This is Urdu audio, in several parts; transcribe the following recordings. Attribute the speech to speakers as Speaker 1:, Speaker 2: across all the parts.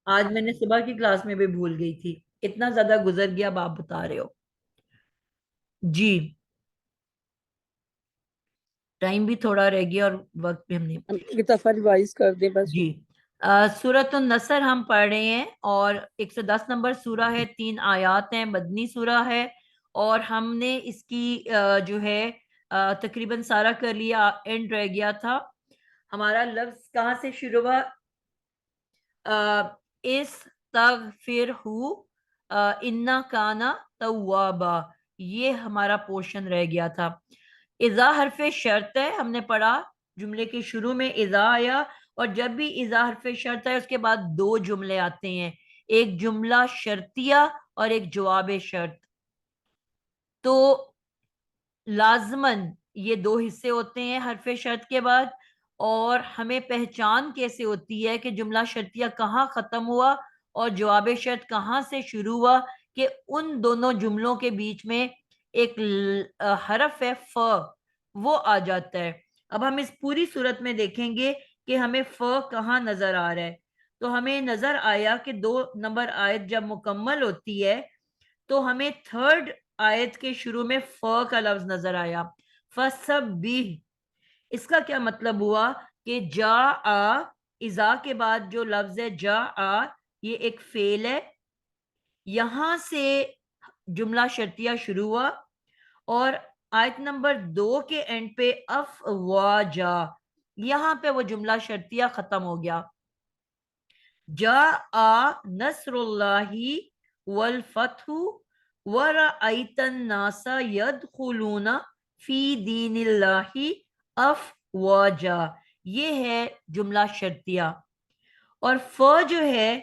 Speaker 1: آج میں نے صبح کی کلاس میں بھی بھول گئی تھی، اتنا زیادہ گزر گیا، اب آپ بتا رہے ہو۔ جی، ٹائم بھی تھوڑا رہ گیا اور وقت بھی ہم نے۔
Speaker 2: ہم ایک دفعہ ریوائز کر دیں بس۔
Speaker 1: جی، سورۃ النصر ہم پڑھ رہے ہیں، اور 110 نمبر سورہ ہے، 3 آیات ہیں، مدنی سورہ ہے، اور ہم نے اس کی جو ہے تقریباً سارا کر لیا، اینڈ رہ گیا تھا۔ ہمارا لفظ کہاں سے شروع ہوا؟ استغفرہ انا کانا توابا، یہ ہمارا پورشن رہ گیا تھا۔ اذا حرف شرط ہے، ہم نے پڑھا جملے کے شروع میں اذا آیا، اور جب بھی اذا حرف شرط ہے اس کے بعد 2 جملے آتے ہیں، ایک جملہ شرطیہ اور ایک جواب شرط۔ تو لازماً یہ 2 حصے ہوتے ہیں حرف شرط کے بعد، اور ہمیں پہچان کیسے ہوتی ہے کہ جملہ شرطیہ کہاں ختم ہوا اور جواب شرط کہاں سے شروع ہوا؟ کہ ان دونوں جملوں کے بیچ میں ایک حرف ہے ف، وہ آ جاتا ہے۔ اب ہم اس پوری صورت میں دیکھیں گے کہ ہمیں ف کہاں نظر آ رہا ہے۔ تو ہمیں نظر آیا کہ 2 نمبر آیت جب مکمل ہوتی ہے تو ہمیں 3rd آیت کے شروع میں ف کا لفظ نظر آیا، فسبح۔ اس کا کیا مطلب ہوا کہ جا آ، اذا کے بعد جو لفظ ہے جا آ، یہ ایک فعل ہے، یہاں سے جملہ شرطیہ شروع ہوا، اور آیت نمبر 2 کے اینڈ پہ افواجا، یہاں پہ وہ جملہ شرطیہ ختم ہو گیا۔ جا آ نصر اللہ والفتح ورأیت الناس یدخلون فی دین اللہ افواجا، یہ ہے جملہ شرطیہ۔ اور ف جو ہے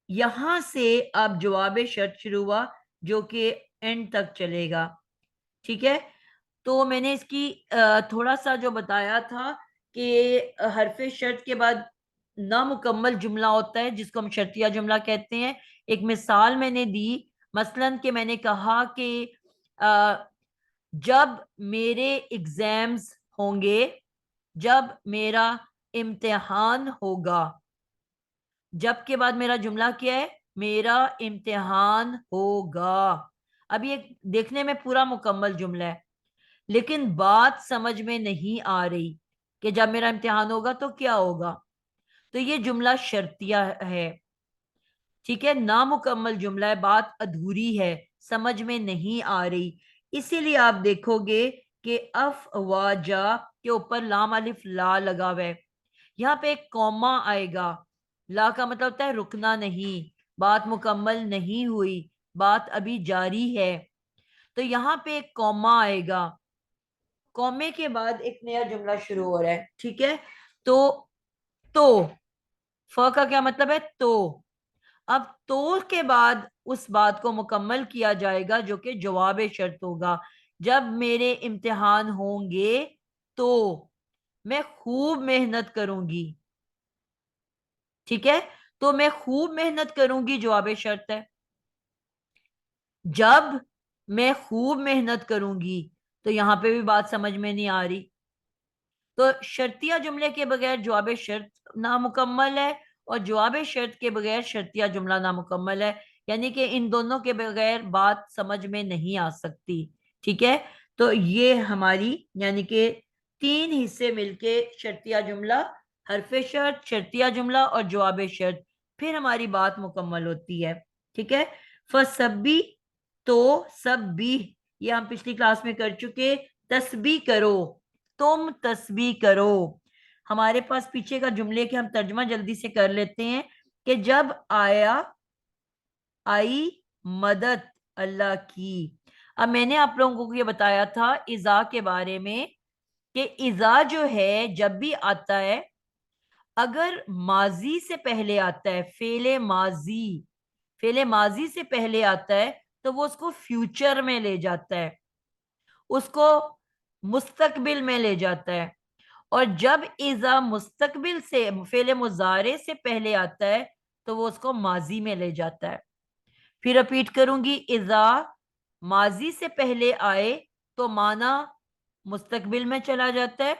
Speaker 1: یہاں سے اب جواب شرط شروع ہوا جو کہ اینڈ تک چلے گا، ٹھیک ہے۔ تو میں نے اس کی تھوڑا سا جو بتایا تھا کہ حرف شرط کے بعد نامکمل جملہ ہوتا ہے جس کو ہم شرطیہ جملہ کہتے ہیں۔ ایک مثال میں نے دی، مثلاً کہ میں نے کہا کہ جب میرے ایگزامز ہوں گے، جب میرا امتحان ہوگا، جب کے بعد میرا جملہ کیا ہے؟ میرا امتحان ہوگا۔ اب یہ دیکھنے میں پورا مکمل جملہ ہے، لیکن بات سمجھ میں نہیں آ رہی کہ جب میرا امتحان ہوگا تو کیا ہوگا، تو یہ جملہ شرطیہ ہے، ٹھیک ہے، نامکمل جملہ ہے، بات ادھوری ہے، سمجھ میں نہیں آ رہی۔ اسی لیے آپ دیکھو گے کہ افواجا کے اوپر لام الف لا لگا ہوا ہے، یہاں پہ ایک کوما آئے گا، لا کا مطلب ہوتا ہے رکنا نہیں، بات مکمل نہیں ہوئی، بات ابھی جاری ہے، تو یہاں پہ ایک کوما آئے گا، کومے کے بعد ایک نیا جملہ شروع ہو رہا ہے، ٹھیک ہے۔ تو ف کا کیا مطلب ہے؟ تو اب تو کے بعد اس بات کو مکمل کیا جائے گا جو کہ جواب شرط ہوگا۔ جب میرے امتحان ہوں گے تو میں خوب محنت کروں گی، ٹھیک ہے، تو میں خوب محنت کروں گی جواب شرط ہے۔ جب میں خوب محنت کروں گی، تو یہاں پہ بھی بات سمجھ میں نہیں آ رہی، تو شرطیہ جملے کے بغیر جواب شرط نامکمل ہے، اور جواب شرط کے بغیر شرطیہ جملہ نامکمل ہے، یعنی کہ ان دونوں کے بغیر بات سمجھ میں نہیں آ سکتی، ٹھیک ہے۔ تو یہ ہماری یعنی کہ 3 حصے مل کے شرطیہ جملہ، حرف شرط، شرطیہ جملہ اور جواب شرط، پھر ہماری بات مکمل ہوتی ہے، ٹھیک ہے۔ فسبی، تو سبی، یہ ہم پچھلی کلاس میں کر چکے، تسبیح کرو، تم تسبیح کرو۔ ہمارے پاس پیچھے کا جملے کے ہم ترجمہ جلدی سے کر لیتے ہیں کہ جب آئی مدد اللہ کی۔ اب میں نے آپ لوگوں کو یہ بتایا تھا اذا کے بارے میں کہ اذا جو ہے جب بھی آتا ہے، اگر ماضی سے پہلے آتا ہے، فعل ماضی سے پہلے آتا ہے تو وہ اس کو فیوچر میں لے جاتا ہے، اس کو مستقبل میں لے جاتا ہے، اور جب اذا مستقبل سے فعل مضارع سے پہلے آتا ہے تو وہ اس کو ماضی میں لے جاتا ہے۔ پھر رپیٹ کروں گی، اذا ماضی سے پہلے آئے تو معنی مستقبل میں چلا جاتا ہے،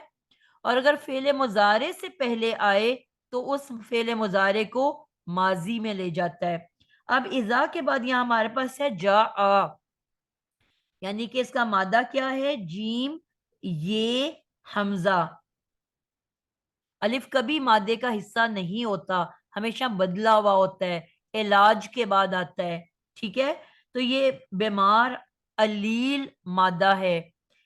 Speaker 1: اور اگر فعل مضارع سے پہلے آئے تو اس فعل مضارع کو ماضی میں لے جاتا ہے. اب اذا کے بعد یہاں ہمارے پاس ہے جا، یعنی کہ اس کا مادہ کیا ہے؟ جیم یہ حمزہ. الف کبھی مادے کا حصہ نہیں ہوتا، ہمیشہ بدلا ہوا ہوتا ہے، علاج کے بعد آتا ہے. ٹھیک ہے، تو یہ بیمار علیل مادہ ہے،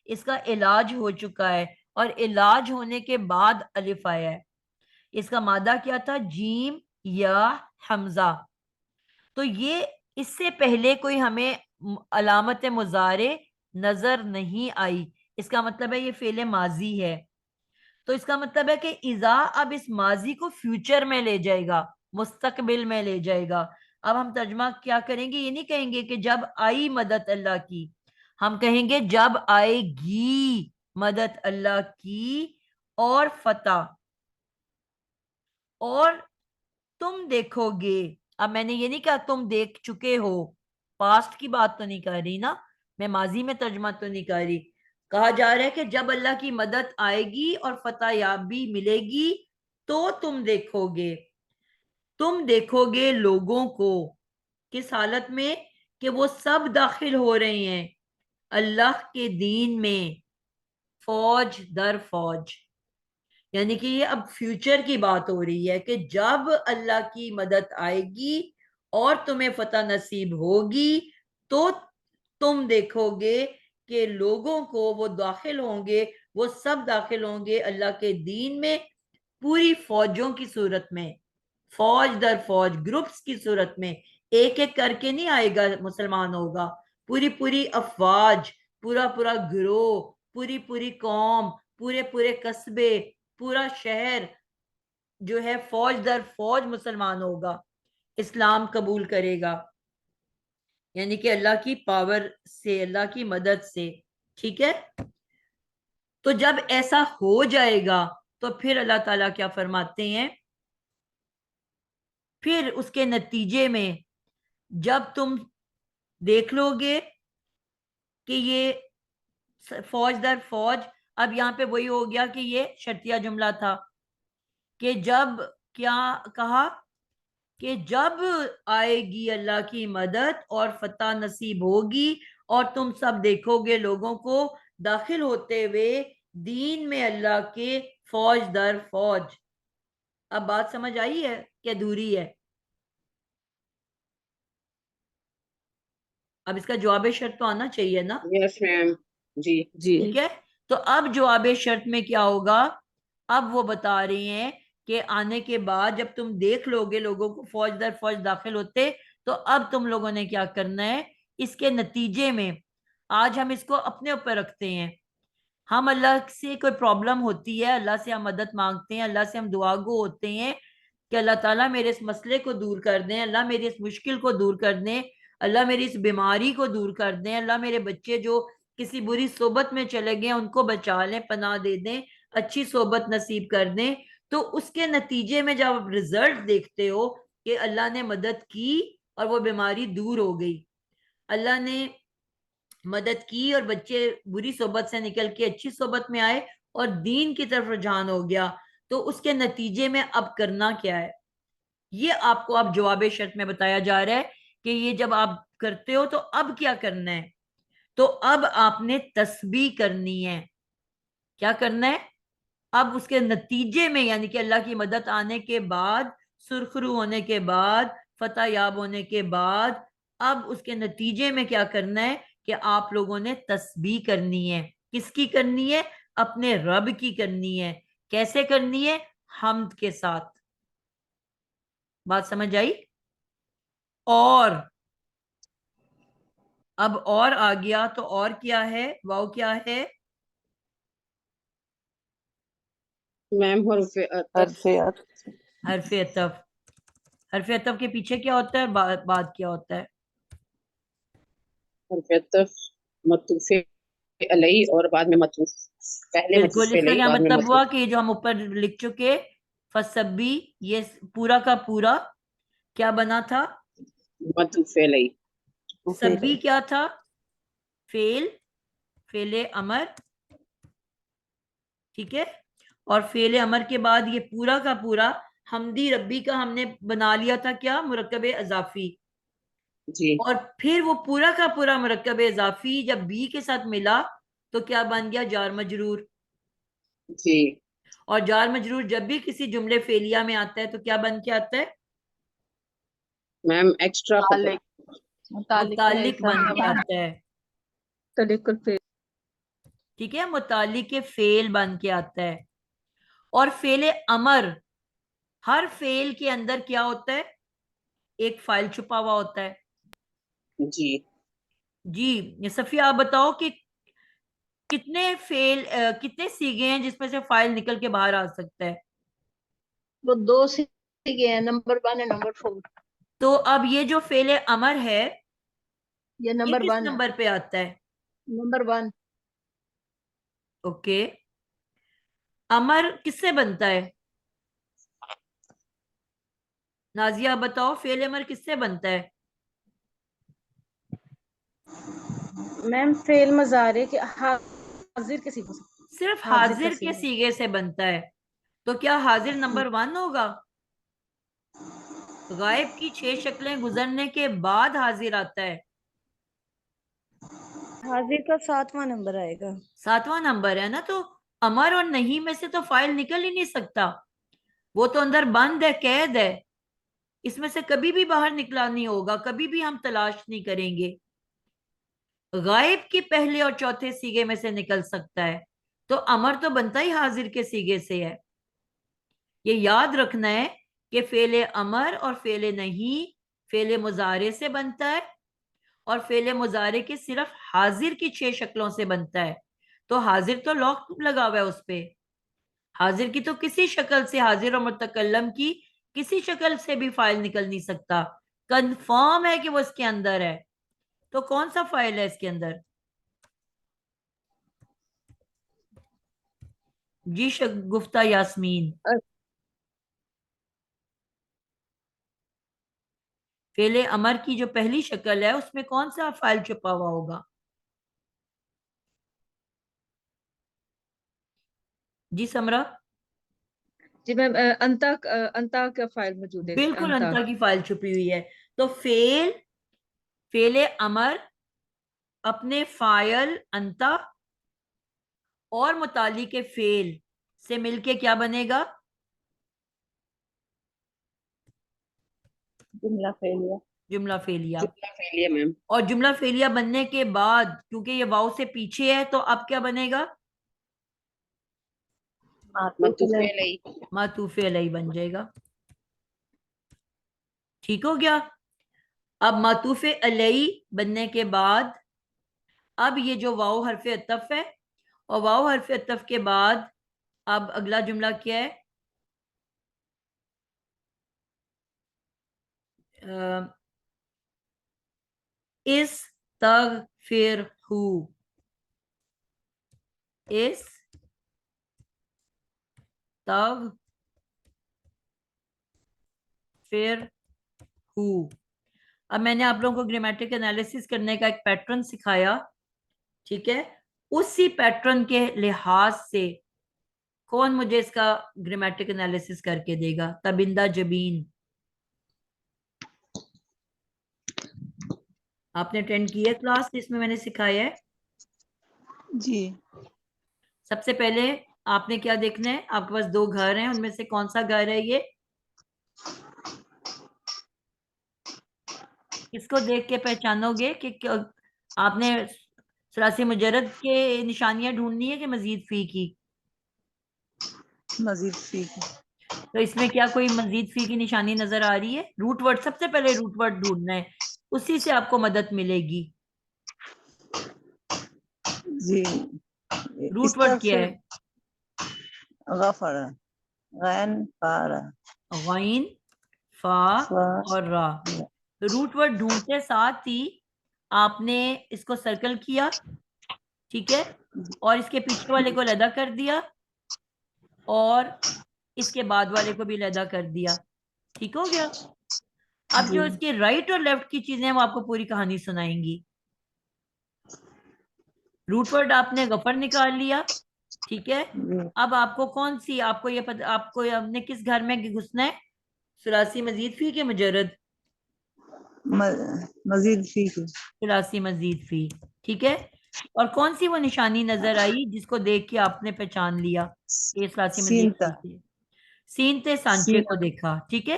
Speaker 1: اس کا علاج ہو چکا ہے اور علاج ہونے کے بعد الف آیا ہے. اس کا مادہ کیا تھا؟ جیم یا حمزہ. تو یہ اس سے پہلے کوئی ہمیں علامت مضارع نظر نہیں آئی. اس کا مطلب ہے یہ فعل ماضی ہے. تو اس کا مطلب ہے کہ اذا اب اس ماضی کو فیوچر میں لے جائے گا، مستقبل میں لے جائے گا. اب ہم ترجمہ کیا کریں گے؟ یہ نہیں کہیں گے کہ جب آئی مدد اللہ کی، ہم کہیں گے جب آئے گی مدد اللہ کی اور فتح، اور تم دیکھو گے. اب میں نے یہ نہیں کہا تم دیکھ چکے ہو، پاسٹ کی بات تو نہیں کر رہی نا، میں ماضی میں ترجمہ تو نہیں کر رہی. کہا جا رہا ہے کہ جب اللہ کی مدد آئے گی اور فتح یابی ملے گی تو تم دیکھو گے. تم دیکھو گے لوگوں کو کس حالت میں؟ کہ وہ سب داخل ہو رہے ہیں اللہ کے دین میں، فوج در فوج. یعنی کہ یہ اب فیوچر کی بات ہو رہی ہے کہ جب اللہ کی مدد آئے گی اور تمہیں فتح نصیب ہوگی تو تم دیکھو گے کہ لوگوں کو وہ داخل ہوں گے، وہ سب داخل ہوں گے اللہ کے دین میں پوری فوجوں کی صورت میں، فوج در فوج، گروپس کی صورت میں. ایک ایک کر کے نہیں آئے گا مسلمان ہوگا، پوری پوری افواج، پورا پورا گروہ، پوری پوری قوم، پورے پورے قصبے، پورا شہر جو ہے فوج در فوج مسلمان ہوگا، اسلام قبول کرے گا. یعنی کہ اللہ کی پاور سے، اللہ کی مدد سے. ٹھیک ہے، تو جب ایسا ہو جائے گا تو پھر اللہ تعالیٰ کیا فرماتے ہیں؟ پھر اس کے نتیجے میں جب تم دیکھ لو گے کہ یہ فوج در فوج، اب یہاں پہ وہی ہو گیا کہ یہ شرطیہ جملہ تھا کہ جب کیا کہا کہ جب آئے گی اللہ کی مدد اور فتح نصیب ہوگی اور تم سب دیکھو گے لوگوں کو داخل ہوتے ہوئے دین میں اللہ کے فوج در فوج. اب بات سمجھ آئی ہے کہ ادھوری ہے؟ اب اس کا جواب شرط تو آنا چاہیے نا.
Speaker 3: یس میم. جی
Speaker 2: جی
Speaker 1: ٹھیک ہے، تو اب جواب شرط میں کیا ہوگا؟ اب وہ بتا رہی ہیں کہ آنے کے بعد جب تم دیکھ لو گے لوگوں کو فوج در فوج داخل ہوتے تو اب تم لوگوں نے کیا کرنا ہے؟ اس کے نتیجے میں آج ہم اس کو اپنے اوپر رکھتے ہیں. ہم اللہ سے کوئی پرابلم ہوتی ہے، اللہ سے ہم مدد مانگتے ہیں، اللہ سے ہم دعا گو ہوتے ہیں کہ اللہ تعالیٰ میرے اس مسئلے کو دور کر دیں، اللہ میری اس مشکل کو دور کر دیں، اللہ میری اس بیماری کو دور کر دیں، اللہ میرے بچے جو کسی بری صحبت میں چلے گئے ان کو بچا لیں، پناہ دے دیں، اچھی صحبت نصیب کر دیں. تو اس کے نتیجے میں جب آپ رزلٹ دیکھتے ہو کہ اللہ نے مدد کی اور وہ بیماری دور ہو گئی، اللہ نے مدد کی اور بچے بری صحبت سے نکل کے اچھی صحبت میں آئے اور دین کی طرف رجحان ہو گیا، تو اس کے نتیجے میں اب کرنا کیا ہے؟ یہ آپ کو اب جواب شرط میں بتایا جا رہا ہے کہ یہ جب آپ کرتے ہو تو اب کیا کرنا ہے. تو اب آپ نے تسبیح کرنی ہے. کیا کرنا ہے؟ اب اس کے نتیجے میں یعنی کہ اللہ کی مدد آنے کے بعد، سرخرو ہونے کے بعد، فتح یاب ہونے کے بعد، اب اس کے نتیجے میں کیا کرنا ہے کہ آپ لوگوں نے تسبیح کرنی ہے. کس کی کرنی ہے؟ اپنے رب کی کرنی ہے. کیسے کرنی ہے؟ حمد کے ساتھ. بات سمجھ آئی؟ اور اب اور آ گیا تو اور کیا ہے؟ واو کیا ہے؟
Speaker 3: میم حرف عطف.
Speaker 1: حرف عطف. حرف عطف کے پیچھے کیا ہوتا ہے؟ بعد کیا ہوتا ہے؟
Speaker 3: حرف عطف معطوف علیہ اور بعد میں معطوف، پہلے
Speaker 1: بالکل.
Speaker 3: معطوف
Speaker 1: اس کا
Speaker 3: علیہ
Speaker 1: کیا
Speaker 3: بعد میں
Speaker 1: مطلب ہوا
Speaker 3: معطوف.
Speaker 1: کہ جو ہم اوپر لکھ چکے فسبی، یہ پورا کا پورا کیا بنا تھا؟
Speaker 3: معطوف علیہ.
Speaker 1: سبی کیا تھا؟ فعل امر. ٹھیک ہے، اور فعل امر کے بعد یہ پورا کا پورا حمدی ربی کا ہم نے بنا لیا تھا کیا؟ مرکب اضافی.
Speaker 3: جی
Speaker 1: اور پھر وہ پورا کا پورا مرکب اضافی جب بی کے ساتھ ملا تو کیا بن گیا؟ جار مجرور.
Speaker 3: جی
Speaker 1: اور جار مجرور جب بھی کسی جملے فعلیہ میں آتا ہے تو کیا بن کے آتا ہے؟
Speaker 3: میم ایکسٹرا
Speaker 1: متعلق بن کے آتا ہے.
Speaker 2: متعلق الفعل.
Speaker 1: ٹھیک ہے، متعلق فعل بن کے آتا ہے. اور فعل امر، ہر فعل کے اندر کیا ہوتا ہے؟ ایک فائل چھپا ہوا ہوتا ہے.
Speaker 3: جی
Speaker 1: جی صفیہ آپ بتاؤ کہ کتنے فعل کتنے سیگے ہیں جس میں سے فائل نکل کے باہر آ سکتا ہے؟
Speaker 4: وہ 2 سیگے ہیں، نمبر 1 اور نمبر 4.
Speaker 1: تو اب یہ جو فعل امر ہے
Speaker 4: یہ
Speaker 1: یہ
Speaker 4: نمبر
Speaker 1: کس
Speaker 4: 1 ہے.
Speaker 1: نمبر پہ آتا ہے؟
Speaker 4: نمبر 1.
Speaker 1: اوکے. امر کس سے بنتا ہے؟ نازیہ بتاؤ فعل امر کس سے بنتا ہے؟
Speaker 5: میم فعل مضارع کے حاضر کے سیگے سے.
Speaker 1: صرف
Speaker 5: حاضر کا
Speaker 1: حاضر کے
Speaker 5: سیگا.
Speaker 1: سیگے سے بنتا ہے. تو کیا حاضر نمبر 1 ہوگا؟ غائب کی 6 شکلیں گزرنے کے بعد حاضر آتا ہے.
Speaker 5: حاضر کا 7واں نمبر آئے گا.
Speaker 1: 7واں نمبر ہے نا. تو امر اور نہیں میں سے تو فائل نکل ہی نہیں سکتا، وہ تو اندر بند ہے، قید ہے. اس میں سے کبھی بھی باہر نکلا نہیں ہوگا، کبھی بھی ہم تلاش نہیں کریں گے. غائب کی پہلے اور چوتھے سیگے میں سے نکل سکتا ہے. تو امر تو بنتا ہی حاضر کے سیگے سے ہے. یہ یاد رکھنا ہے کہ فعل امر اور فعل نہیں فعل مضارع سے بنتا ہے، اور فعل مضارع کے صرف حاضر کی 6 شکلوں سے بنتا ہے. تو حاضر تو لاک لگا ہوا ہے اس پہ. حاضر کی تو کسی شکل سے، حاضر اور متکلم کی کسی شکل سے بھی فائل نکل نہیں سکتا. کنفرم ہے کہ وہ اس کے اندر ہے. تو کون سا فائل ہے اس کے اندر؟ جی گفتہ یاسمین. فعل امر کی جو پہلی شکل ہے اس میں کون سا فائل چھپا ہوا ہوگا؟ جی سمرا.
Speaker 2: جی میم انتا کا فائل موجود ہے.
Speaker 1: بالکل انتا کی فائل چھپی ہوئی ہے. تو فعل امر اپنے فائل انتا اور متعلق فعل سے مل کے کیا بنے گا؟
Speaker 4: جملہ فعلیہ.
Speaker 1: جملہ فعلیہ.
Speaker 3: جملہ فعلیہ میم.
Speaker 1: اور جملہ فعلیہ بننے کے بعد کیونکہ یہ واو سے پیچھے ہے تو اب کیا بنے گا؟
Speaker 3: معطوف علیہ.
Speaker 1: معطوف علیہ بن جائے گا. ٹھیک ہو گیا. اب معطوف علیہ بننے کے بعد اب یہ جو واو حرف عطف ہے، اور واو حرف عطف کے بعد اب اگلا جملہ کیا ہے؟ استغفرہو. اب میں نے آپ لوگوں کو گرامیٹک انالیسس کرنے کا ایک پیٹرن سکھایا. ٹھیک ہے، اسی پیٹرن کے لحاظ سے کون مجھے اس کا گرامیٹک انالیسس کر کے دے گا؟ تبندہ جبین. آپ نے اٹینڈ کی ہے کلاس جس میں نے سکھایا ہے؟
Speaker 4: جی
Speaker 1: سب سے پہلے آپ نے کیا دیکھنا ہے؟ آپ کے پاس 2 گھر ہیں، ان میں سے کون سا گھر ہے؟ یہ اس کو دیکھ کے پہچانو گے کہ آپ نے ثلاثی مجرد کے نشانیاں ڈھونڈنی ہے کہ مزید فی کی؟
Speaker 4: مزید فی کی.
Speaker 1: تو اس میں کیا کوئی مزید فی کی نشانی نظر آ رہی ہے؟ روٹ ورڈ، سب سے پہلے روٹ ورڈ ڈھونڈنا ہے، اسی سے آپ کو مدد ملے گی.
Speaker 4: جی
Speaker 1: روٹ ورڈ کیا ہے؟
Speaker 4: غفر، غین فارا،
Speaker 1: غین، فا اور را. روٹ ورڈ ڈھونڈتے ساتھ ہی آپ نے اس کو سرکل کیا، ٹھیک ہے، اور اس کے پیچھے والے کو علیحدہ کر دیا اور اس کے بعد والے کو بھی علیحدہ کر دیا. ٹھیک ہو گیا. اب جو اس کے رائٹ اور لیفٹ کی چیزیں وہ آپ کو پوری کہانی سنائیں گی. روٹ ورڈ آپ نے غفر نکال لیا، ٹھیک ہے. اب آپ کو کون سی، آپ کو یہ پتہ، آپ کو ہم نے کس گھر میں گھسنا ہے، ثلاثی مزید فی کے مجرد؟
Speaker 6: مزید فی کی.
Speaker 1: ثلاثی مزید فی. ٹھیک ہے. اور کون سی وہ نشانی نظر آئی جس کو دیکھ کے آپ نے پہچان لیا کہ یہ ثلاثی مزید
Speaker 6: سینتا.
Speaker 1: فی سے؟ سینتے سانچے کو دیکھا. ٹھیک ہے.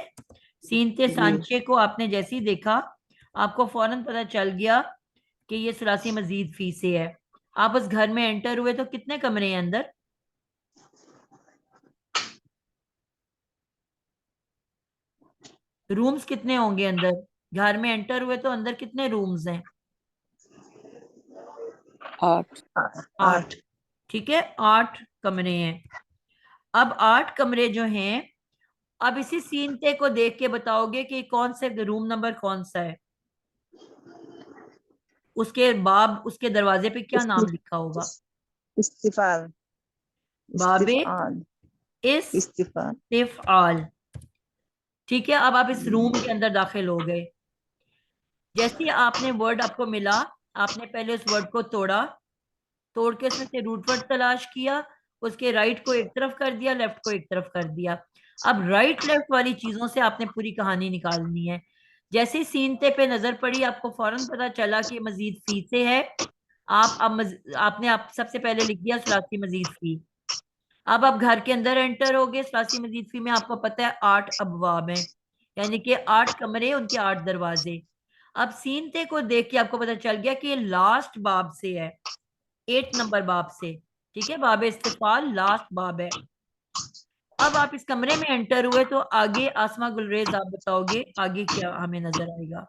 Speaker 1: سینتے سانچے کو آپ نے جیسے ہی دیکھا آپ کو فوراً پتہ چل گیا کہ یہ ثلاثی مزید فی سے ہے. آپ اس گھر میں انٹر ہوئے تو کتنے کمرے ہیں اندر؟ رومز کتنے ہوں گے اندر؟ گھر میں انٹر ہوئے تو اندر کتنے رومز ہیں؟
Speaker 3: 8.
Speaker 1: 8. ٹھیک ہے. 8 کمرے ہیں. اب 8 کمرے جو ہیں، اب اسی سینتے کو دیکھ کے بتاؤ گے کہ کون سے روم نمبر کون سا ہے. اس کے باب، اس کے دروازے پہ کیا نام لکھا ہوگا؟
Speaker 6: استفال.
Speaker 1: باب
Speaker 6: استفال. استفال.
Speaker 1: استفعال. ٹھیک ہے. اب آپ اس روم کے اندر داخل ہو گئے. جیسے آپ نے ورڈ آپ کو ملا، آپ نے پہلے اس ورڈ کو توڑا، توڑ کے اس میں سے روٹ ورڈ تلاش کیا، اس کے رائٹ کو ایک طرف کر دیا، لیفٹ کو ایک طرف کر دیا. اب رائٹ لیفٹ والی چیزوں سے آپ نے پوری کہانی نکالنی ہے. جیسے ہی سینتے پہ نظر پڑی آپ کو فوراً پتا چلا کہ مزید فی سے ہے. آپ نے سب سے پہلے لکھ دیا ثلاثی مزید فی. اب آپ گھر کے اندر انٹر ہو گئے. ثلاثی مزید فی میں آپ کو پتا ہے 8 ابواب ہیں، یعنی کہ 8 کمرے، ان کے 8 دروازے. اب سینتے کو دیکھ کے آپ کو پتا چل گیا کہ یہ لاسٹ باب سے ہے، 8 نمبر باب سے. ٹھیک ہے. باب استفال لاسٹ باب ہے. اب آپ اس کمرے میں انٹر ہوئے تو آگے آسما گلریز آپ بتاؤ گے آگے کیا ہمیں نظر آئے گا؟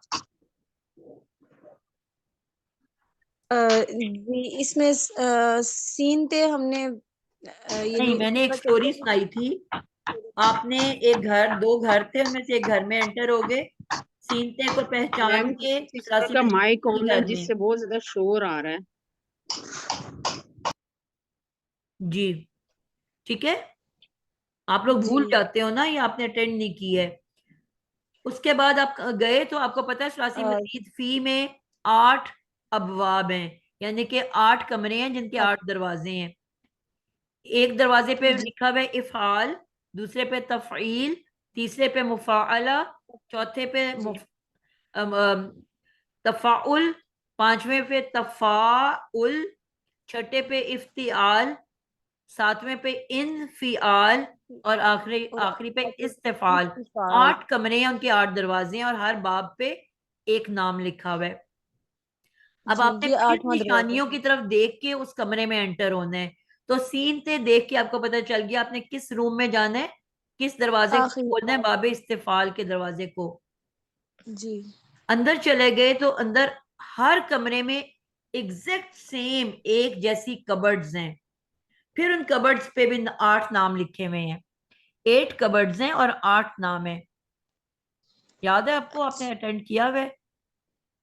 Speaker 5: اس میں سین تھے ہم نے
Speaker 1: نہیں، میں نے ایک سٹوری سنائی تھی. آپ نے ایک گھر، 2 گھر تھے، ان میں سے ایک گھر میں انٹر ہو گئے، سینتے کو پہچان
Speaker 3: میم
Speaker 1: کے
Speaker 3: کسی کا مائک آن ہے جس سے بہت زیادہ شور آ رہا ہے.
Speaker 1: جی ٹھیک ہے. آپ لوگ بھول جاتے ہو نا، یہ آپ نے اٹینڈ نہیں کی ہے. اس کے بعد آپ گئے تو آپ کو پتا ہے ثلاثی مزید فی میں 8 ابواب ہیں، یعنی کہ 8 کمرے ہیں جن کے 8 دروازے ہیں. ایک دروازے پہ لکھا ہوا ہے افعال، دوسرے پہ تفعیل، تیسرے پہ مفاعلہ، چوتھے پہ تفاعل، پانچویں پہ تفاعل، چھٹے پہ افتعال، ساتویں پہ انفعال، اور آخری پہ استفعال. 8 کمرے ہیں، ان کے 8 دروازے ہیں، اور ہر باب پہ ایک نام لکھا ہوا ہے. اب آپ نے
Speaker 5: یہ
Speaker 1: پھر
Speaker 5: 8واں دروازہ
Speaker 1: نشانیوں کی طرف دیکھ کے اس کمرے میں انٹر ہونا ہے. تو سین تے دیکھ کے آپ کو پتہ چل گیا آپ نے کس روم میں جانا ہے، کس دروازے کو
Speaker 5: آخری.
Speaker 1: کھولنا ہے، باب استفعال کے دروازے کو.
Speaker 5: جی
Speaker 1: اندر چلے گئے تو اندر ہر کمرے میں ایگزیکٹ سیم ایک جیسی کبرڈز ہیں. پھر ان کبرڈز پہ بھی 8 نام لکھے ہوئے ہیں. 8 کبرڈز ہیں اور 8 نام ہیں. یاد ہے آپ کو؟ آپ نے اٹینڈ کیا ہوا ہے؟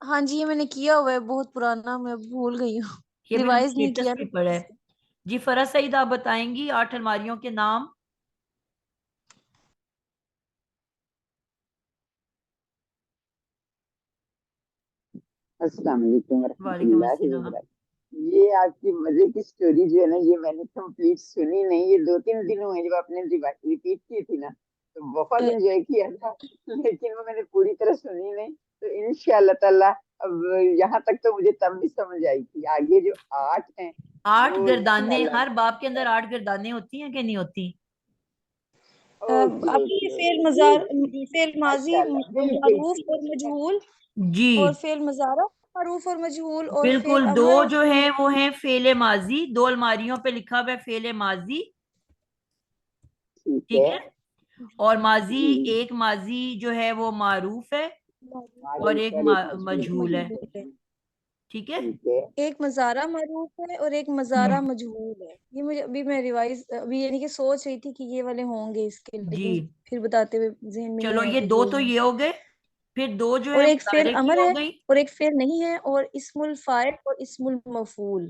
Speaker 5: ہاں جی، یہ میں نے کیا ہوا ہے، بہت پرانا، میں بھول گئی ہوں،
Speaker 1: یہ بھی
Speaker 5: ریوائز نہیں
Speaker 1: اسٹیٹس
Speaker 5: کیا.
Speaker 1: پہ پڑا ہے. جی فرح سعید آپ بتائیں گی 8 الماریوں کے نام؟
Speaker 7: السلام علیکم ورحمۃ
Speaker 1: وعلیکم
Speaker 7: اللہ
Speaker 1: السلام.
Speaker 7: وبرکاتہ. یہ آپ کی مزے کی سٹوری جو ہے نا، یہ میں نے کمپلیٹ سنی نہیں. یہ 2-3 دنوں میں جب آپ نے ریپیٹ کی تھی نا تو بہت انجوائے کیا تھا، لیکن وہ میں نے پوری طرح سنی نہیں. تو انشاءاللہ تعالی اب یہاں تک تو مجھے تب بھی سمجھ آئی تھی. آگے جو 8 ہیں
Speaker 1: 8
Speaker 7: وہ
Speaker 1: گردانے،
Speaker 7: انشاءاللہ.
Speaker 1: ہر باب کے اندر 8 گردانے ہوتی ہیں کہ نہیں ہوتی؟
Speaker 7: اوکے
Speaker 5: ابھی یہ
Speaker 7: اوکے
Speaker 5: فعل
Speaker 7: اوکے.
Speaker 5: فعل ماضی
Speaker 7: ماشاءاللہ بالکل
Speaker 5: معروف
Speaker 7: ٹھیک
Speaker 5: اور
Speaker 7: ہے.
Speaker 5: مجہول،
Speaker 1: جی
Speaker 5: اور فعل مضارع معروف اور مجہول، اور
Speaker 1: بالکل.
Speaker 5: فعل
Speaker 1: 2
Speaker 5: امر اور
Speaker 1: جو ہیں وہ ہیں فعل ماضی، 2 الماریوں پہ لکھا ہوا ہے فعل ماضی.
Speaker 7: ٹھیک
Speaker 1: ٹھیک
Speaker 7: ہے.
Speaker 1: ہے. اور ماضی،
Speaker 7: جی
Speaker 1: ایک ماضی جو ہے وہ معروف ہے اور
Speaker 7: معروف
Speaker 1: ایک
Speaker 7: اور ایک
Speaker 1: مجہول ہے.
Speaker 5: مجہول ہے.
Speaker 1: ٹھیک ہے.
Speaker 7: ٹھیک ہے.
Speaker 5: ایک مضارع معروف ہے اور ایک مضارع مجہول ہے. یہ مجھے ابھی میں ریوائز ابھی یعنی کہ سوچ رہی تھی کہ یہ والے ہوں گے اس کے،
Speaker 1: جی
Speaker 5: لیکن پھر بتاتے ہوئے ذہن میں
Speaker 1: چلو
Speaker 5: نہیں آیا
Speaker 1: یہ
Speaker 5: کہ
Speaker 1: 2
Speaker 5: یہ
Speaker 1: تو
Speaker 5: ہیں.
Speaker 1: یہ ہو گئے. پھر 2 جو
Speaker 5: اور
Speaker 1: ہے
Speaker 5: ایک فعل
Speaker 1: مضارع کی
Speaker 5: امر
Speaker 1: ہو
Speaker 5: ہے
Speaker 1: گئی.
Speaker 5: اور ایک فعل نہیں ہے، اور اسم الفاعل اور اسم المفعول.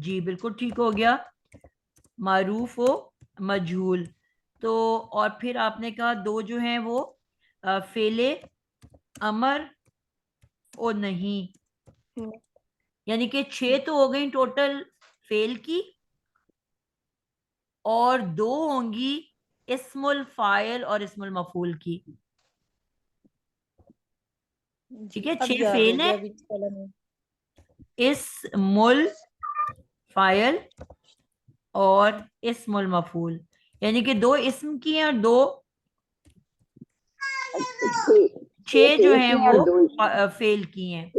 Speaker 1: جی بالکل ٹھیک ہو گیا، معروف و مجہول. تو اور پھر آپ نے کہا 2 جو ہیں وہ فعل امر اور نہیں، یعنی کہ 6 تو ہو گئی ٹوٹل فعل کی، اور 2 ہوں گی اسم الفاعل اور اسم المفعول کی. ٹھیک ہے,
Speaker 5: اب
Speaker 1: 6
Speaker 5: یاد ہو
Speaker 1: فعل
Speaker 5: گیا
Speaker 1: ہیں,
Speaker 5: ابھی چلا نہیں.
Speaker 1: اسم الفاعل اور اسم المفعول, یعنی کہ 2 اسم کی ہیں اور 2 6 جو ہیں وہ فعل کی ہیں.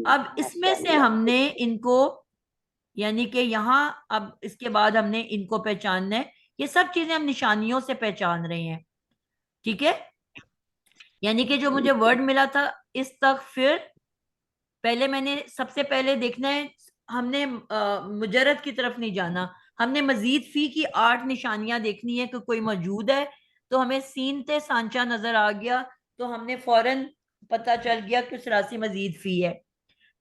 Speaker 1: اب اس میں سے ہم نے ان کو, یعنی کہ یہاں اب اس کے بعد ہم نے ان کو پہچاننا ہے. یہ سب چیزیں ہم نشانیوں سے پہچان رہے ہیں. ٹھیک ہے, یعنی کہ جو مجھے ورڈ ملا تھا استغفر, پہلے میں نے سب سے پہلے دیکھنا ہے, ہم نے مجرد کی طرف نہیں جانا, ہم نے مزید فی کی 8 نشانیاں دیکھنی ہے کہ کوئی موجود ہے. تو ہمیں سین تے سانچہ نظر آ گیا تو ہم نے فوراً پتہ چل گیا کہ 83 مزید فی ہے.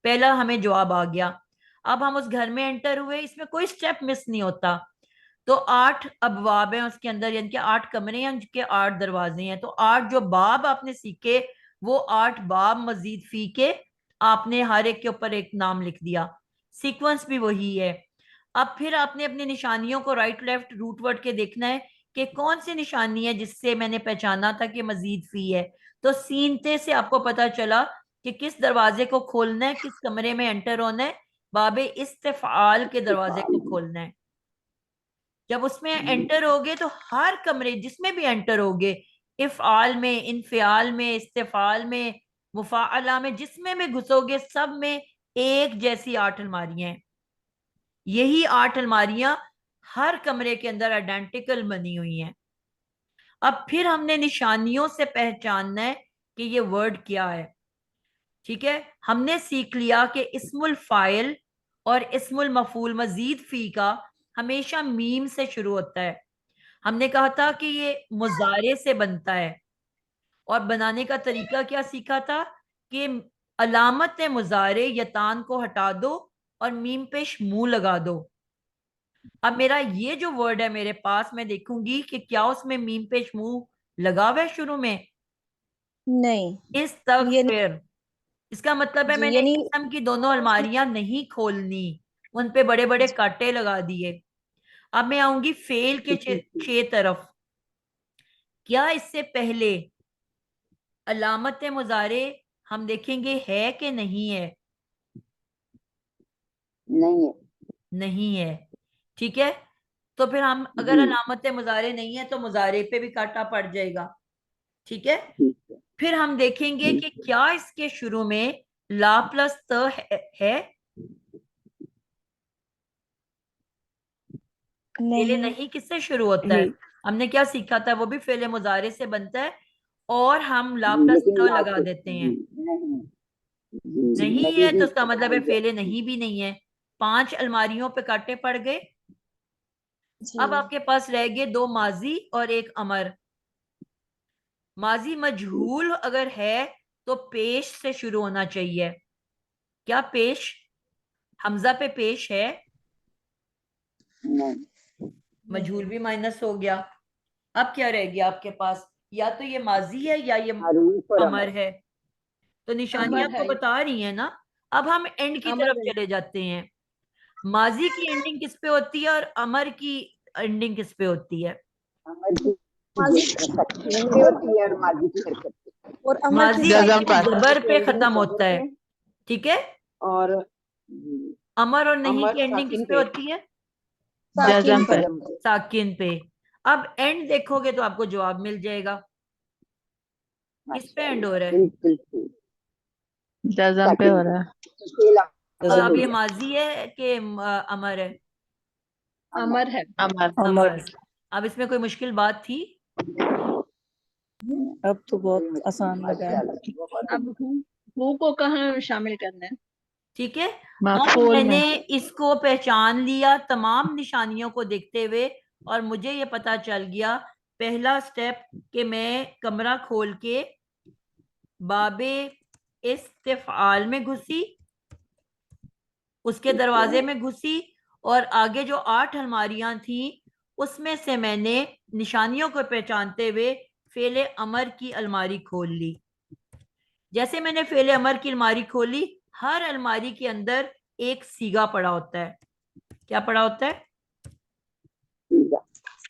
Speaker 1: پہلا ہمیں جواب آ گیا. اب ہم اس گھر میں انٹر ہوئے, اس میں کوئی سٹیپ مس نہیں ہوتا. تو 8 ابواب ہیں اس کے اندر, یعنی کہ 8 کمرے ہیں جن کے 8 دروازے ہیں. تو 8 جو باب آپ نے سیکھے وہ 8 باب مزید فی کے آپ نے ہر ایک کے اوپر ایک نام لکھ دیا. سیکوینس بھی وہی ہے. اب پھر آپ نے اپنی نشانیوں کو رائٹ لیفٹ روٹ ورڈ کے دیکھنا ہے کہ کون سی نشانی ہے جس سے میں نے پہچانا تھا کہ مزید فی ہے. تو سینتے سے آپ کو پتا چلا کہ کس دروازے کو کھولنا ہے, کس کمرے میں انٹر ہونا ہے. باب استفعال کے دروازے کو کھولنا ہے. جب اس میں انٹر ہوگے تو ہر کمرے جس میں بھی انٹر ہوگے, افعال میں, انفعال میں, استفعال میں, مفاعلہ میں, جس میں گھسو گے سب میں ایک جیسی 8 الماریاں ہیں. یہی 8 الماریاں ہر کمرے کے اندر آئیڈینٹیکل بنی ہوئی ہیں. اب پھر ہم نے نشانیوں سے پہچاننا ہے کہ یہ ورڈ کیا ہے. ٹھیک ہے, ہم نے سیکھ لیا کہ اسم الفاعل اور اسم المفعول مزید فی کا ہمیشہ میم سے شروع ہوتا ہے. ہم نے کہا تھا کہ یہ مضارع سے بنتا ہے, اور بنانے کا طریقہ کیا سیکھا تھا کہ علامت مضارع یتان کو ہٹا دو اور میم پیش منہ لگا دو. اب میرا یہ جو ورڈ ہے میرے پاس, میں دیکھوں گی کہ کیا اس میں میم پیش منہ لگا ہوا ہے شروع میں.
Speaker 5: نہیں,
Speaker 1: استغفر, اس کا مطلب ہے میں نے
Speaker 5: یعنی
Speaker 1: اسم کی دونوں الماریاں نہیں کھولنی, ان پہ بڑے بڑے کاٹے لگا دیے. اب میں آؤں گی فعل کے 6 طرف. کیا اس سے پہلے علامت مضارع ہم دیکھیں گے ہے کہ نہیں ہے؟
Speaker 7: نہیں ہے.
Speaker 1: نہیں ہے. ٹھیک ہے, تو پھر ہم اگر علامت مضارع نہیں ہے تو مضارع پہ بھی کاٹا پڑ جائے گا. ٹھیک ہے, پھر ہم دیکھیں گے کہ کیا اس کے شروع میں لا پلس ت ہے. فعل نہیں کس سے شروع ہوتا ہے؟ ہم نے کیا سیکھا تھا, وہ بھی فعل مضارع سے بنتا ہے اور ہم لا پلس ت لگا دیتے ہیں. نہیں ہے تو اس کا مطلب ہے فعل نہیں بھی نہیں ہے. 5 الماریوں پہ کاٹے پڑ گئے. اب آپ کے پاس رہ گئے 2 ماضی اور 1 امر. ماضی مجہول اگر ہے تو پیش سے شروع ہونا چاہیے. کیا پیش حمزہ پہ پیش ہے؟ مجہول بھی مائنس ہو گیا. اب کیا رہ گیا آپ کے پاس, یا تو یہ ماضی ہے یا یہ امر ہے. تو نشانی آپ کو بتا رہی ہیں نا. اب ہم اینڈ کی طرف چلے جاتے ہیں. ماضی کی اینڈنگ کس پہ ہوتی ہے اور امر کی اینڈنگ کس پہ ہوتی ہے؟ ماضی زبر پہ ختم ہوتا ہے. ٹھیک ہے,
Speaker 3: اور
Speaker 1: امر اور نہیں
Speaker 3: امر
Speaker 1: کی اینڈنگ
Speaker 3: ساکن
Speaker 1: کس پہ
Speaker 3: پہ.
Speaker 1: ہوتی ہے؟
Speaker 6: جزم پہ.
Speaker 1: ساکن پہ. اب اینڈ دیکھو گے تو آپ کو جواب مل جائے گا. کس پہ اینڈ ہو رہا ہے؟
Speaker 6: جزم پہ ہو رہا ہے.
Speaker 1: تو اب یہ ماضی ہے کہ امر ہے؟
Speaker 4: امر ہے.
Speaker 1: امر. اب اس میں کوئی مشکل بات تھی؟
Speaker 6: اب تو بہت آسان لگا ہے.
Speaker 4: اب ہو کو کہاں شامل کرنا ہے؟
Speaker 1: ٹھیک ہے, اب
Speaker 6: مفعول
Speaker 1: میں
Speaker 6: میں.
Speaker 1: نے اس کو پہچان لیا تمام نشانیوں کو دیکھتے ہوئے, اور مجھے یہ پتا چل گیا پہلا سٹیپ کہ میں کمرہ کھول کے باب استفعال میں گھسی, اس کے دروازے میں گھسی, اور آگے جو 8 الماریاں تھیں اس میں سے میں نے نشانیوں کو پہچانتے ہوئے فعل امر کی الماری کھول لی. جیسے میں نے فعل امر کی الماری کھولی, ہر الماری کے اندر ایک سیگا پڑا ہوتا ہے. کیا پڑا ہوتا ہے؟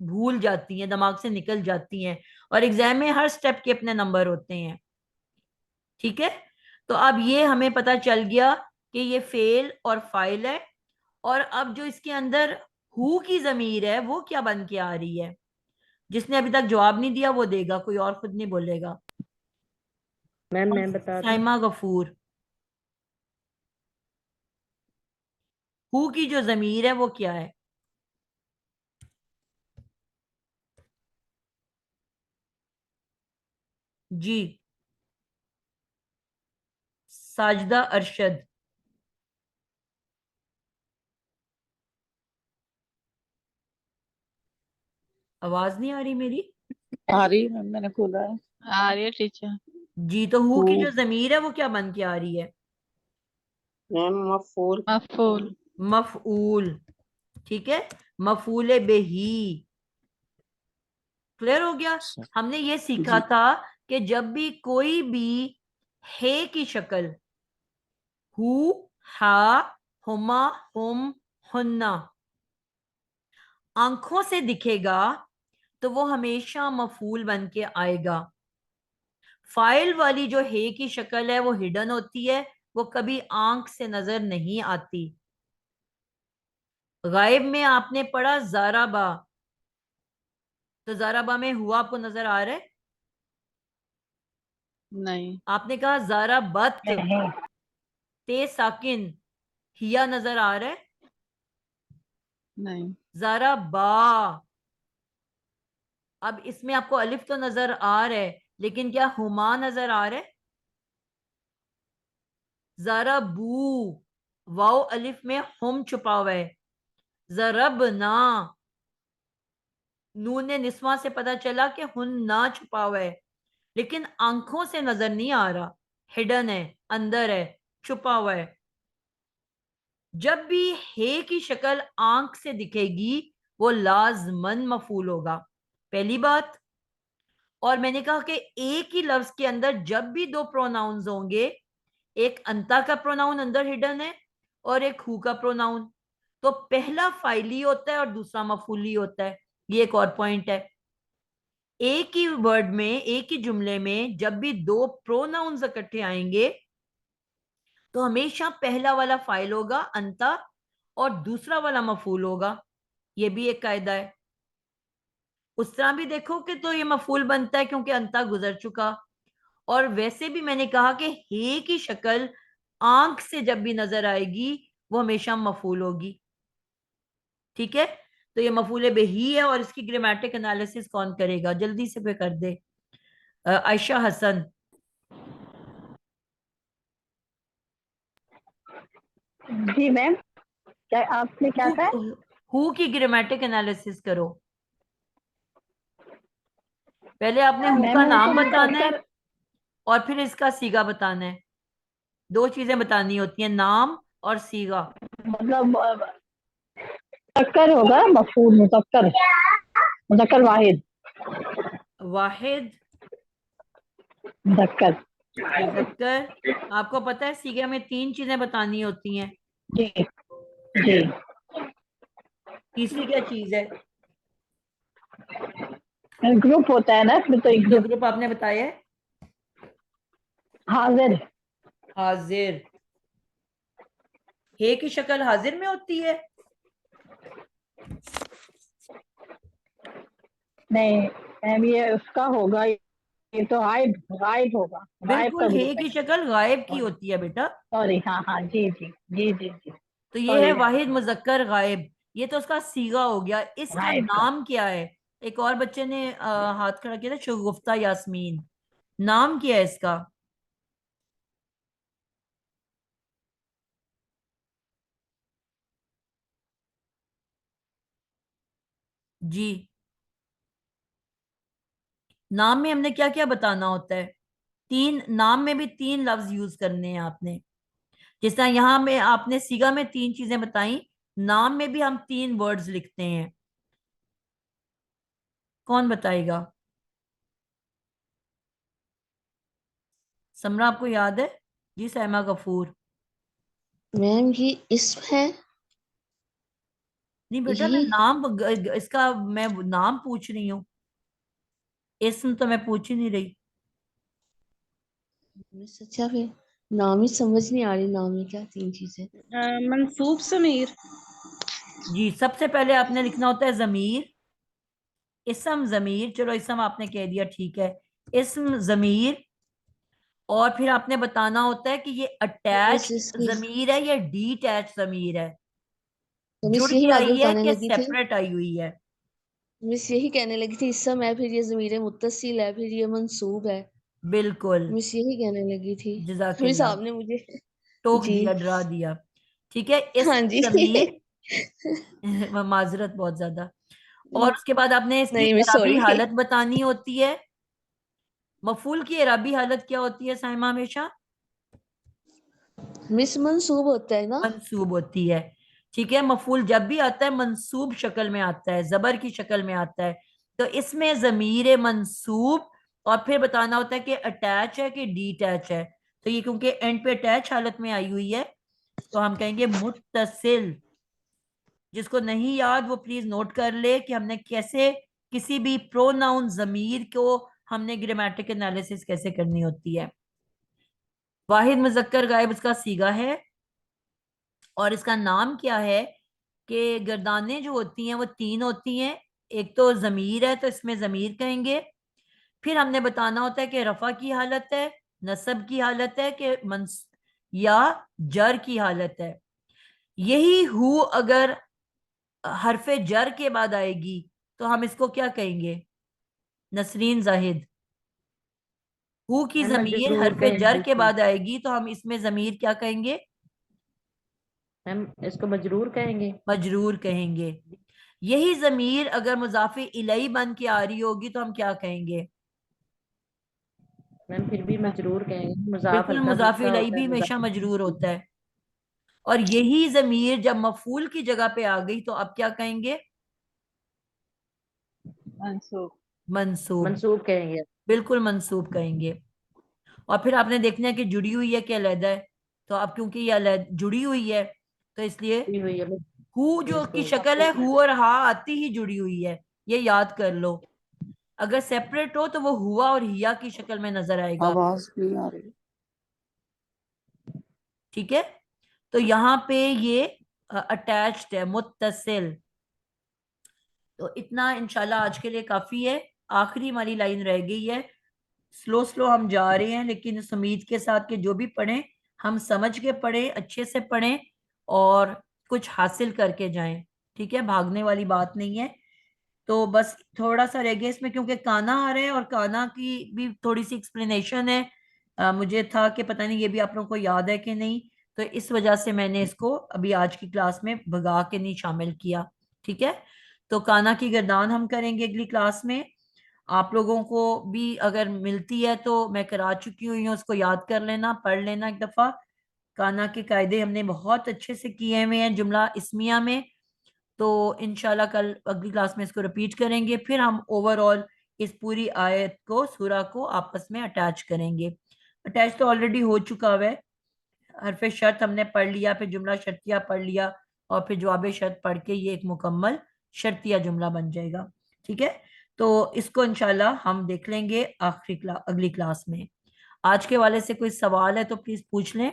Speaker 1: بھول جاتی ہیں, دماغ سے نکل جاتی ہیں, اور ایگزام میں ہر سٹیپ کے اپنے نمبر ہوتے ہیں. ٹھیک ہے, تو اب یہ ہمیں پتا چل گیا کہ یہ فعل اور فاعل ہے. اور اب جو اس کے اندر ہو کی ضمیر ہے وہ کیا بن کے آ رہی ہے؟ جس نے ابھی تک جواب نہیں دیا وہ دے گا, کوئی اور خود نہیں بولے گا.
Speaker 8: میم میں بتا دوں.
Speaker 1: سائمہ غفور, ہو کی جو ضمیر ہے وہ کیا ہے؟ جی ساجدہ ارشد. آواز نہیں آ رہی میری؟
Speaker 9: آ رہی ہے, میں نے کھولا ہے.
Speaker 6: آ رہی ہے ٹیچر.
Speaker 1: جی, تو ہو کی
Speaker 9: ہو.
Speaker 1: جو ضمیر ہے وہ کیا بن کے آ رہی ہے؟
Speaker 3: میم مفعول.
Speaker 6: مفعول.
Speaker 1: مفعول. ٹھیک ہے, مفعول بہی. کلیئر ہو گیا. ہم نے یہ سیکھا
Speaker 9: جی.
Speaker 1: تھا کہ جب بھی کوئی بھی ہے کی شکل ہو, ہا, ہما, ہم, ہننا آنکھوں سے دکھے گا تو وہ ہمیشہ مفعول بن کے آئے گا. فائل والی جو ہے کی شکل ہے وہ ہڈن ہوتی ہے, وہ کبھی آنکھ سے نظر نہیں آتی. غائب میں آپ نے پڑھا زارابا, تو زارابا میں ہوا آپ کو نظر آ رہا ہے؟
Speaker 6: نہیں.
Speaker 1: آپ نے کہا زارابت, تے ساکن, ہیا نظر آ رہا ہے؟
Speaker 6: نہیں.
Speaker 1: زارابا. اب اس میں آپ کو الف تو نظر آ رہا ہے, لیکن کیا ہما نظر آ رہا ہے؟ زارابو, واو الف میں ہم چھپا ہوا ہے. زربنا, نون نسواں سے پتا چلا کہ ہن نہ چھپا ہوا ہے, لیکن آنکھوں سے نظر نہیں آ رہا, ہڈن ہے, اندر ہے, چھپا ہوا ہے. جب بھی ہے کی شکل آنکھ سے دکھے گی وہ لازمن مفعول ہوگا, پہلی بات. اور میں نے کہا کہ ایک ہی لفظ کے اندر جب بھی دو پروناؤنز ہوں گے, ایک انتا کا پروناؤن اندر ہڈن ہے اور ایک ہو کا پروناؤن, تو پہلا فائلی ہوتا ہے اور دوسرا مفعولی ہوتا ہے. یہ ایک اور پوائنٹ ہے. ایک ہی ورڈ میں, ایک ہی جملے میں جب بھی دو پروناؤنز اکٹھے آئیں گے تو ہمیشہ پہلا والا فائل ہوگا انتا اور دوسرا والا مفعول ہوگا. یہ بھی ایک قاعدہ ہے. اس طرح بھی دیکھو کہ تو یہ مفعول بنتا ہے کیونکہ انتا گزر چکا, اور ویسے بھی میں نے کہا کہ ہے کی شکل آنکھ سے جب بھی نظر آئے گی وہ ہمیشہ مفعول ہوگی. ٹھیک ہے, تو یہ مفعول بہی ہے, اور اس کی گرامیٹک انالیسس کون کرے گا؟ جلدی سے پہ کر دے. عائشہ حسن.
Speaker 8: جی میم, کیا آپ نے کیا کہا؟
Speaker 1: ہو کی گرامیٹک انالیسس کرو. پہلے آپ نے ہو
Speaker 8: میم
Speaker 1: کا
Speaker 8: وہ
Speaker 1: نام
Speaker 8: تو
Speaker 1: بتانا ہے
Speaker 8: مذکر,
Speaker 1: اور پھر اس کا سیگا بتانا ہے. دو چیزیں بتانی ہوتی ہیں, نام اور سیگا.
Speaker 8: مطلب مذکر ہوگا, مفعول مذکر, مذکر واحد,
Speaker 1: واحد,
Speaker 8: مذکر.
Speaker 1: مذکر. آپ کو پتہ ہے سیگا میں تین چیزیں بتانی ہوتی ہیں.
Speaker 8: جی جی.
Speaker 1: تیسری کیا چیز ہے؟
Speaker 8: گروپ ہوتا ہے نا, پھر تو ایک
Speaker 1: تو
Speaker 8: گروپ.
Speaker 1: گروپ آپ نے بتایا ہے
Speaker 8: حاضر.
Speaker 1: حاضر. ہے کی شکل حاضر میں ہوتی ہے؟
Speaker 8: نہیں میم, یہ اس کا ہوگا, یہ تو غائب, غائب ہوگا, غائب کا
Speaker 1: بالکل, ہے
Speaker 8: گروپ ہے.
Speaker 1: کی شکل غائب کی ہوتی ہے بیٹا.
Speaker 8: سوری, ہاں ہاں, جی جی جی جی جی.
Speaker 1: تو یہ ہے
Speaker 8: سوری,
Speaker 1: واحد مذکر غائب. یہ تو اس کا سیگا ہو گیا. اس کا
Speaker 8: غائب کا.
Speaker 1: نام کیا ہے؟ ایک اور بچے نے ہاتھ کھڑا کیا تھا, شگفتہ یاسمین. نام کیا ہے اس کا؟ جی, نام میں ہم نے کیا کیا بتانا ہوتا ہے؟ تین, نام میں بھی تین لفظ یوز کرنے ہیں آپ نے. جس طرح یہاں میں آپ نے سیگا میں تین چیزیں بتائیں, نام میں بھی ہم تین ورڈز لکھتے ہیں. کون بتائے گا؟ سمرا آپ کو یاد ہے؟ جی سیما غفور.
Speaker 4: میم یہ اسم ہے.
Speaker 1: نہیں بیٹا میں
Speaker 10: یہی
Speaker 1: نام اس کا میں نام پوچھ رہی ہوں، اسم تو میں پوچھ ہی نہیں رہی.
Speaker 10: سچا پھر نام ہی سمجھ نہیں آ رہی، نام میں کیا 3 چیزیں.
Speaker 2: منصوب ضمیر.
Speaker 1: جی سب سے پہلے آپ نے لکھنا ہوتا ہے ضمیر، اسم ضمیر، چلو اسم آپ نے کہہ دیا ٹھیک ہے، اسم ضمیر. اور پھر آپ نے بتانا ہوتا ہے کہ یہ اٹیچ
Speaker 10: اس کی
Speaker 1: ضمیر ہے یا ڈی اٹیچ ضمیر ہے،
Speaker 10: مس
Speaker 1: جڑ
Speaker 10: یہی
Speaker 1: کے
Speaker 10: بات میں
Speaker 1: آئی ہے
Speaker 10: بتانے
Speaker 1: کہ
Speaker 10: لگی تھی،
Speaker 1: سیپریٹ آئی ہوئی ہے.
Speaker 10: مس یہی کہنے لگی تھی اسم ہے، پھر یہ ضمیر متصل ہے، پھر یہ منصوب ہے.
Speaker 1: بالکل،
Speaker 10: مس یہی کہنے لگی تھی.
Speaker 1: جزاک
Speaker 10: مس
Speaker 1: اللہ،
Speaker 10: آپ نے مجھے
Speaker 1: ٹوک
Speaker 10: جی
Speaker 1: دیا، ڈرا دیا. ٹھیک ہے،
Speaker 10: ہاں
Speaker 1: اسم
Speaker 10: جی
Speaker 1: ضمیر معذرت بہت زیادہ. اور اس کے بعد آپ نے اس کی
Speaker 10: نہیں مس
Speaker 1: اعرابی
Speaker 10: سوری.
Speaker 1: حالت بتانی ہوتی ہے. مفعول کی اعرابی حالت کیا ہوتی ہے سائمہ ہمیشہ؟
Speaker 10: مس منصوب ہوتا ہے نا.
Speaker 1: منصوب ہوتی ہے. ٹھیک ہے، مفعول جب بھی آتا ہے منصوب شکل میں آتا ہے، زبر کی شکل میں آتا ہے. تو اس میں ضمیر منصوب اور پھر بتانا ہوتا ہے کہ اٹیچ ہے کہ ڈی اٹیچ ہے. تو یہ کیونکہ اینڈ پہ اٹیچ حالت میں آئی ہوئی ہے تو ہم کہیں گے متصل. جس کو نہیں یاد وہ پلیز نوٹ کر لے کہ ہم نے کیسے کسی بھی پروناؤن ضمیر کو ہم نے گرامیٹک انالیسس کیسے کرنی ہوتی ہے. واحد مذکر غائب اس کا صیغہ ہے اور اس کا نام کیا ہے کہ گردانیں جو ہوتی ہیں وہ 3 ہوتی ہیں. ایک تو ضمیر ہے تو اس میں ضمیر کہیں گے. پھر ہم نے بتانا ہوتا ہے کہ رفع کی حالت ہے، نصب کی حالت ہے کہ یا جر کی حالت ہے. یہی ہو اگر حرف جر کے بعد آئے گی تو ہم اس کو کیا کہیں گے نسرین زاہد؟ ہو کی ضمیر حرف جر کے بعد آئے گی تو ہم اس میں ضمیر کیا کہیں گے؟
Speaker 11: ہم اس کو مجرور کہیں گے.
Speaker 1: مجرور کہیں گے. یہی ضمیر اگر مضاف الیہ بن کے آ رہی ہوگی تو ہم کیا کہیں گے؟
Speaker 11: میم پھر بھی مجرور کہیں گے. مضاف
Speaker 1: بالکل،
Speaker 11: ہلکا
Speaker 1: مضاف
Speaker 11: پھلکا
Speaker 1: الیہ
Speaker 11: ہوتا
Speaker 1: بھی
Speaker 11: ہے،
Speaker 1: ہمیشہ
Speaker 11: مضاف
Speaker 1: مجرور ہوتا ہے. اور یہی ضمیر جب مفعول کی جگہ پہ آ گئی تو اب کیا کہیں گے؟
Speaker 6: منصوب.
Speaker 1: منصوب.
Speaker 11: منصوب کہیں گے.
Speaker 1: بالکل منصوب کہیں گے. اور پھر آپ نے دیکھنا ہے کہ جڑی ہوئی ہے کہ علیحدہ ہے. تو اب کیونکہ یہ جڑی ہوئی ہے تو اس لیے
Speaker 11: جڑی ہوئی ہے.
Speaker 1: ہو جو کی شکل ہے ہو اور ہا آتی ہی جڑی ہوئی ہے، یہ یاد کر لو. اگر سیپریٹ ہو تو وہ ہوا اور ہیا کی شکل میں نظر آئے گا.
Speaker 9: آواز نہیں آ رہی.
Speaker 1: ٹھیک ہے، تو یہاں پہ یہ اٹیچڈ ہے، متصل. تو اتنا انشاءاللہ آج کے لیے کافی ہے. آخری ہماری لائن رہ گئی ہے. سلو ہم جا رہے ہیں لیکن اس امید کے ساتھ کہ جو بھی پڑھیں ہم سمجھ کے پڑھیں، اچھے سے پڑھیں اور کچھ حاصل کر کے جائیں. ٹھیک ہے، بھاگنے والی بات نہیں ہے. تو بس تھوڑا سا رہ گیا اس میں کیونکہ کانا آ رہا ہے اور کانا کی بھی تھوڑی سی ایکسپلینیشن ہے. مجھے تھا کہ پتہ نہیں یہ بھی آپ لوگوں کو یاد ہے کہ نہیں، تو اس وجہ سے میں نے اس کو ابھی آج کی کلاس میں بھگا کے نہیں شامل کیا. ٹھیک ہے، تو کانا کی گردان ہم کریں گے اگلی کلاس میں. آپ لوگوں کو بھی اگر ملتی ہے تو میں کرا چکی ہوئی ہوں، اس کو یاد کر لینا، پڑھ لینا ایک دفعہ. کانا کے قاعدے ہم نے بہت اچھے سے کیے ہوئے ہیں جملہ اسمیہ میں. تو انشاءاللہ کل اگلی کلاس میں اس کو رپیٹ کریں گے. پھر ہم اوور آل اس پوری آیت کو سورہ کو آپس میں اٹیچ کریں گے. اٹیچ تو آلریڈی ہو چکا ہے. حرف شرط ہم نے پڑھ لیا، پھر جملہ شرطیہ پڑھ لیا اور پھر جواب شرط پڑھ کے یہ ایک مکمل شرطیہ جملہ بن جائے گا. ٹھیک ہے، تو اس کو انشاءاللہ ہم دیکھ لیں گے اگلی کلاس میں. آج کے والے سے کوئی سوال ہے تو پلیز پوچھ لیں.